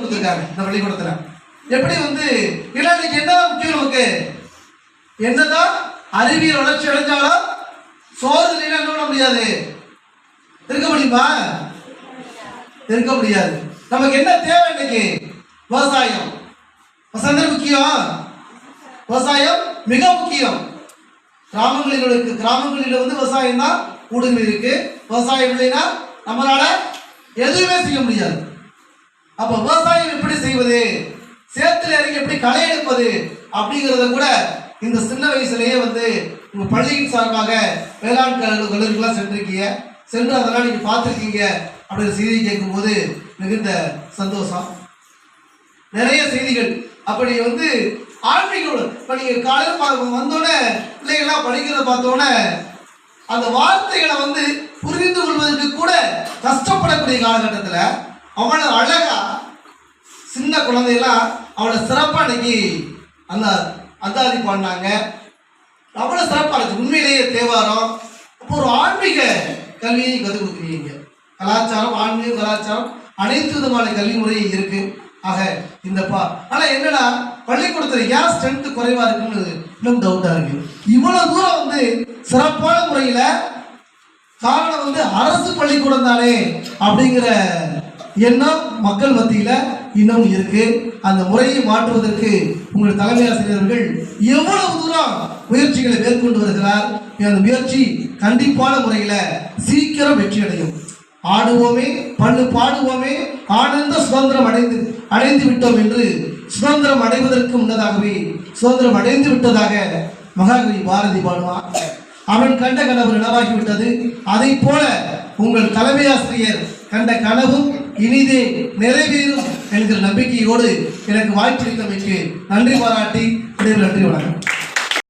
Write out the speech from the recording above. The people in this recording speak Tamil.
கொடுத்துருக்காங்க இந்த பள்ளிக்கூடத்துல. எப்படி வந்து இன்னைக்கு என்ன முக்கியம் நமக்கு? என்னதான் அறிவியல் வளர்ச்சி அடைஞ்சாலும் சோறு இல்லைன்னா என்ன பண்ண முடியாது? இருக்க முடியுமா? இருக்க முடியாது. நமக்கு என்ன தேவை இன்னைக்கு? விவசாயம். விவசாயம் முக்கியம். விவசாயம் மிக முக்கியம். கிராமங்களில் வந்து விவசாயம் தான் ஊடுருவி இருக்கு. விவசாயம் இல்லைன்னா நம்மளால எதுவுமே செய்ய முடியாது. அப்ப விவசாயம் எப்படி செய்வது, சேத்துல இறங்கி எப்படி களை எடுப்பது அப்படிங்கிறத கூட இந்த சின்ன வயசுலேயே வந்து உங்க பள்ளியின் சார்பாக வேளாண் கல்லூரிக்கெல்லாம் சென்றிருக்கீங்க. சென்று அதெல்லாம் நீங்க பார்த்துருக்கீங்க அப்படிங்கிற செய்தி கேட்கும்போது மிகுந்த சந்தோஷம். நிறைய செய்திகள் அப்படி வந்து ஆன்மீகம். இப்போ நீங்கள் காலையில் வந்தோடனே பிள்ளைகள்லாம் படிக்கிறத பார்த்தோன்னே அந்த வார்த்தைகளை வந்து புரிந்து கொள்வதற்கு கூட கஷ்டப்படக்கூடிய காலகட்டத்தில் அவ்வளோ அழகா சின்ன குழந்தையெல்லாம் அவ்வளோ சிறப்பாக இன்னைக்கு அந்த அந்தாதி பாடினாங்க. அவ்வளோ சிறப்பாக இருந்துச்சு. உண்மையிலேயே தேவாரம். அப்போ ஒரு ஆன்மீக கல்வியை கற்றுக் கொடுக்குறீங்க. கலாச்சாரம், ஆன்மீக கலாச்சாரம் அனைத்து விதமான கல்வி முறையும் இருக்கு. ஆக இந்த ஆனால் என்னன்னா பள்ளிக்கூடத்தில் ஏன் ஸ்ட்ரென்த் குறைவா இருக்குன்னு இன்னும் டவுட்டா இருக்கு. இவ்வளவு தூரம் வந்து சிறப்பான முறையில காரணம் வந்து அரசு பள்ளிக்கூடம் தானே அப்படிங்கிற எண்ணம் மக்கள் மத்தியில இன்னும் இருக்கு. அந்த முறையை மாற்றுவதற்கு உங்கள் தலைமை ஆசிரியர்கள் எவ்வளவு தூரம் முயற்சிகளை மேற்கொண்டு வருகிறார். அந்த முயற்சி கண்டிப்பான முறையில சீக்கிரம் வெற்றி அடையும். ஆடுவோமே பள்ளு பாடுவோமே ஆனந்த சுதந்திரம் அடைந்து விட்டோம் என்று சுதந்திரம் அடைவதற்கு முன்னதாகவே சுதந்திரம் அடைந்து விட்டதாக மகாகவி பாரதி பாடுவான். அவன் கண்ட கனவு நினைவாகிவிட்டது. அதை போல உங்கள் தலைமை ஆசிரியர் கண்ட கனவும் இனிதே நிறைவேறும் என்கிற நம்பிக்கையோடு எனக்கு வாய்ப்பளித்தமைக்கு நன்றி பாராட்டி நன்றி வணக்கம்.